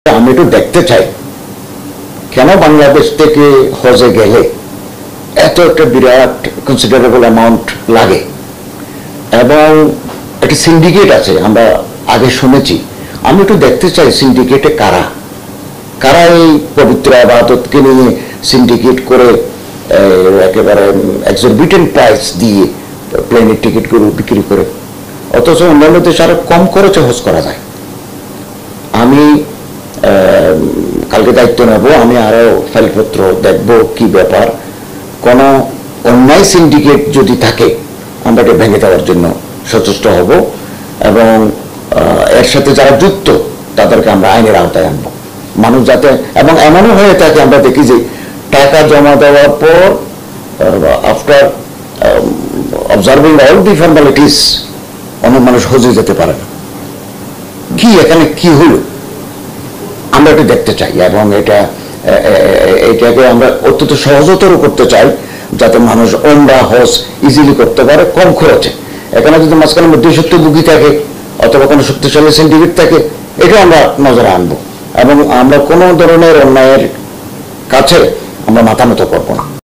আমি একটু দেখতে চাই কেন বাংলাদেশ থেকে হজে গেলে এত একটা বিরাট কনসিডারেবল অ্যামাউন্ট লাগে এবং একটা সিন্ডিকেট আছে, আমরা আগে শুনেছি। আমি একটু দেখতে চাই সিন্ডিকেটে কারা কারা এই পবিত্র আবাদতকে নিয়ে সিন্ডিকেট করে একেবারে এক্সরবিটেন্ট প্রাইস দিয়ে প্লেনের টিকিট করে বিক্রি করে, অথচ অন্যান্য দেশে আরো কম খরচে হজ করা যায়। আমি কালকে দায়িত্ব নেব, আমি আরো ফাইলপত্র দেখব কি ব্যাপার। কোন অন্যায় সিন্ডিকেট যদি থাকে আমরা এটা ভেঙে দেওয়ার জন্য সচেষ্ট হব এবং এর সাথে যারা যুক্ত তাদেরকে আমরা আইনের আওতায় আনবো। মানুষ যাতে, এবং এমনও হয়ে থাকে আমরা দেখি যে টাকা জমা দেওয়ার পর after observing all the formalities অনেক মানুষ হজে যেতে পারে না। কি এখানে কি হলো আমরা এটা দেখতে চাই এবং এটাকে আমরা অত্যন্ত সহজতর করতে চাই যাতে মানুষ ওমরা হজ ইজিলি করতে পারে কম খরচে। এখানে যদি মাঝখানে মধ্যসত্ত্বভোগী থাকে অথবা কোনো শক্তিশালী সিন্ডিকেট থাকে, এটা আমরা নজরে আনবো এবং আমরা কোনো ধরনের অন্যায়ের কাছে আমরা মাথা নত করবো না।